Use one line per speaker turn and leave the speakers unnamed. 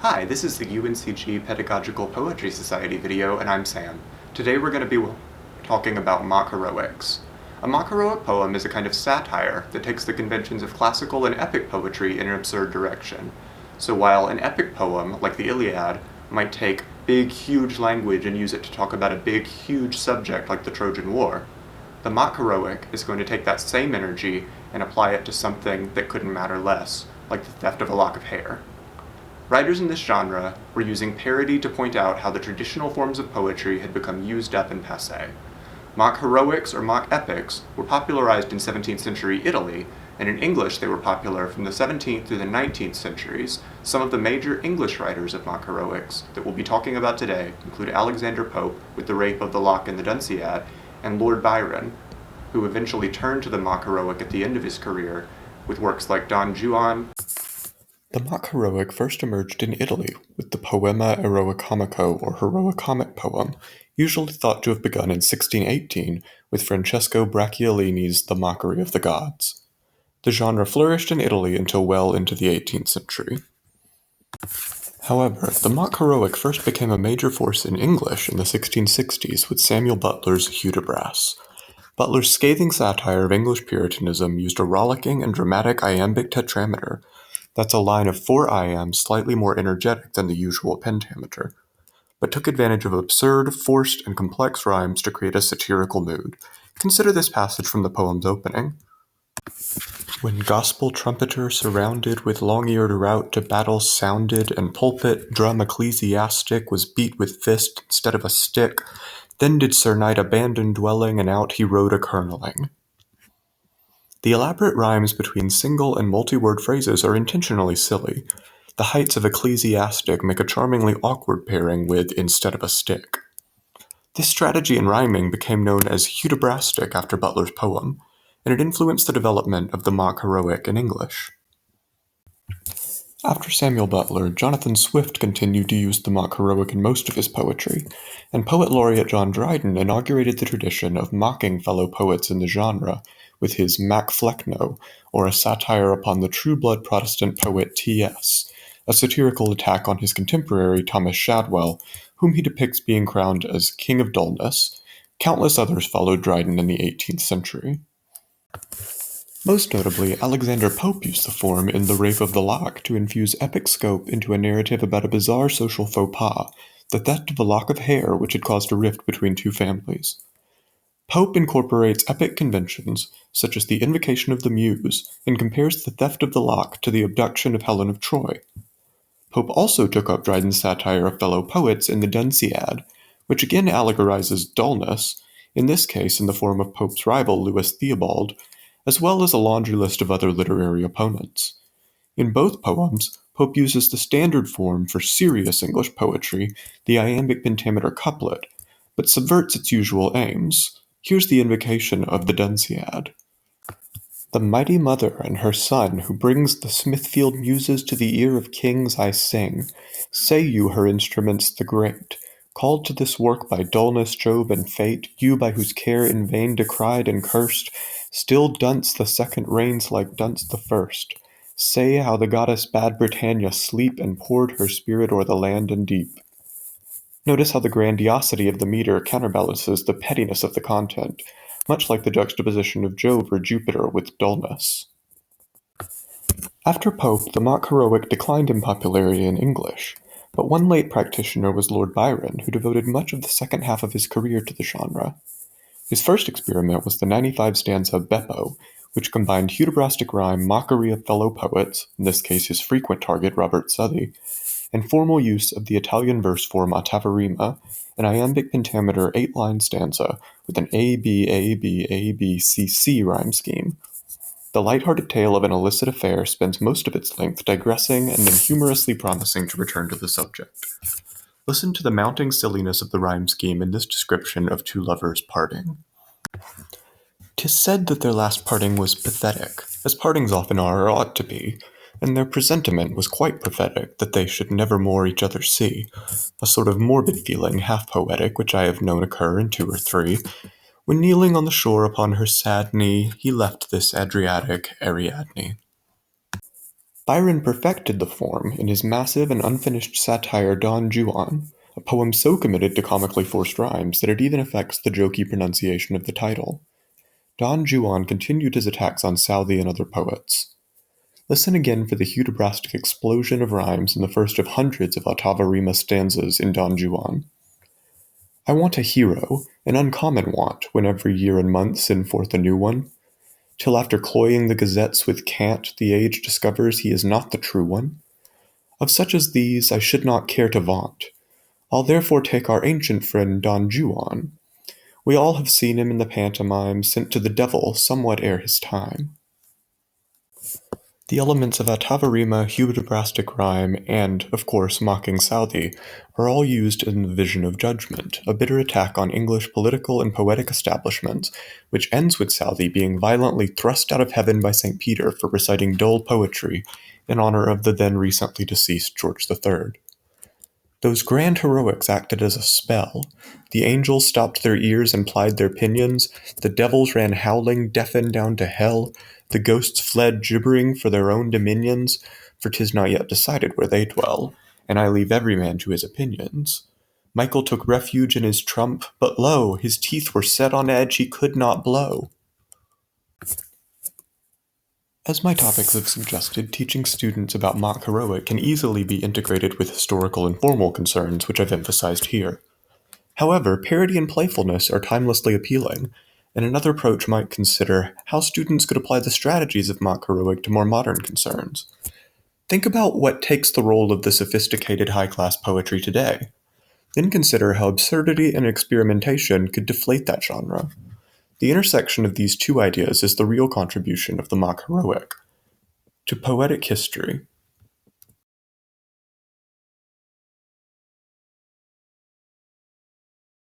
Hi, this is the UNCG Pedagogical Poetry Society video, and I'm Sam. Today we're going to be talking about mock heroics. A mock heroic poem is a kind of satire that takes the conventions of classical and epic poetry in an absurd direction. So while an epic poem, like the Iliad, might take big, huge language and use it to talk about a big, huge subject like the Trojan War, the mock heroic is going to take that same energy and apply it to something that couldn't matter less, like the theft of a lock of hair. Writers in this genre were using parody to point out how the traditional forms of poetry had become used up and passé. Mock heroics or mock epics were popularized in 17th century Italy, and in English they were popular from the 17th through the 19th centuries. Some of the major English writers of mock heroics that we'll be talking about today include Alexander Pope with The Rape of the Lock and the Dunciad, and Lord Byron, who eventually turned to the mock heroic at the end of his career with works like Don Juan.
The mock heroic first emerged in Italy with the Poema Eroicomico or heroic comic poem, usually thought to have begun in 1618 with Francesco Bracciolini's The Mockery of the Gods. The genre flourished in Italy until well into the 18th century. However, the mock heroic first became a major force in English in the 1660s with Samuel Butler's Hudibras. Butler's scathing satire of English Puritanism used a rollicking and dramatic iambic tetrameter. That's a line of 4 iambs slightly more energetic than the usual pentameter, but took advantage of absurd, forced, and complex rhymes to create a satirical mood. Consider this passage from the poem's opening. When gospel trumpeter surrounded with long-eared rout to battle sounded, and pulpit drum ecclesiastic was beat with fist instead of a stick, then did Sir Knight abandon dwelling, and out he rode a-kernelling. The elaborate rhymes between single and multi-word phrases are intentionally silly. The heights of ecclesiastic make a charmingly awkward pairing with instead of a stick. This strategy in rhyming became known as Hudibrastic after Butler's poem, and it influenced the development of the mock heroic in English. After Samuel Butler, Jonathan Swift continued to use the mock heroic in most of his poetry, and poet laureate John Dryden inaugurated the tradition of mocking fellow poets in the genre with his Mac Flecknoe, or a satire upon the true-blood Protestant poet T.S., a satirical attack on his contemporary Thomas Shadwell, whom he depicts being crowned as King of Dullness. Countless others followed Dryden in the 18th century. Most notably, Alexander Pope used the form in The Rape of the Lock to infuse epic scope into a narrative about a bizarre social faux pas, the theft of a lock of hair which had caused a rift between two families. Pope incorporates epic conventions, such as the invocation of the Muse, and compares the theft of the lock to the abduction of Helen of Troy. Pope also took up Dryden's satire of fellow poets in the Dunciad, which again allegorizes dullness, in this case in the form of Pope's rival Louis Theobald, as well as a laundry list of other literary opponents. In both poems, Pope uses the standard form for serious English poetry, the iambic pentameter couplet, but subverts its usual aims. Here's the invocation of the Dunciad. The mighty mother and her son, who brings the Smithfield muses to the ear of kings, I sing. Say you her instruments the great, called to this work by dullness, Jove, and fate, you by whose care in vain decried and cursed, still Dunce the second reigns like Dunce the first. Say how the goddess bade Britannia sleep, and poured her spirit o'er the land and deep. Notice how the grandiosity of the meter counterbalances the pettiness of the content, much like the juxtaposition of Jove or Jupiter with dullness. After Pope, the mock heroic declined in popularity in English, but one late practitioner was Lord Byron, who devoted much of the second half of his career to the genre. His first experiment was the 95-stanza Beppo, which combined Hudibrastic rhyme, mockery of fellow poets, in this case his frequent target Robert Southey, and formal use of the Italian verse form ottavarima, an iambic pentameter 8-line stanza with an A-B-A-B-A-B-C-C rhyme scheme. The light-hearted tale of an illicit affair spends most of its length digressing and then humorously promising to return to the subject. Listen to the mounting silliness of the rhyme scheme in this description of two lovers parting. 'Tis said that their last parting was pathetic, as partings often are or ought to be, and their presentiment was quite prophetic that they should never more each other see, a sort of morbid feeling, half poetic, which I have known occur in 2 or 3, when kneeling on the shore upon her sad knee, he left this Adriatic Ariadne. Byron perfected the form in his massive and unfinished satire Don Juan, a poem so committed to comically forced rhymes that it even affects the jokey pronunciation of the title. Don Juan continued his attacks on Southey and other poets. Listen again for the Hudibrastic explosion of rhymes in the first of hundreds of ottava rima stanzas in Don Juan. I want a hero, an uncommon want, when every year and month send forth a new one. Till after cloying the gazettes with cant, the age discovers he is not the true one. Of such as these I should not care to vaunt. I'll therefore take our ancient friend Don Juan. We all have seen him in the pantomime, sent to the devil somewhat ere his time. The elements of ottava rima, Hudibrastic rhyme, and, of course, mocking Southey are all used in the Vision of Judgment, a bitter attack on English political and poetic establishments, which ends with Southey being violently thrust out of heaven by St. Peter for reciting dull poetry in honor of the then recently deceased George III. Those grand heroics acted as a spell. The angels stopped their ears and plied their pinions, the devils ran howling, deafened down to hell, the ghosts fled gibbering for their own dominions, for 'tis not yet decided where they dwell, and I leave every man to his opinions. Michael took refuge in his trump, but lo, his teeth were set on edge, he could not blow. As my topics have suggested, teaching students about mock heroic can easily be integrated with historical and formal concerns, which I've emphasized here. However, parody and playfulness are timelessly appealing, and another approach might consider how students could apply the strategies of mock heroic to more modern concerns. Think about what takes the role of the sophisticated high-class poetry today. Then consider how absurdity and experimentation could deflate that genre. The intersection of these two ideas is the real contribution of the mock heroic. To poetic history,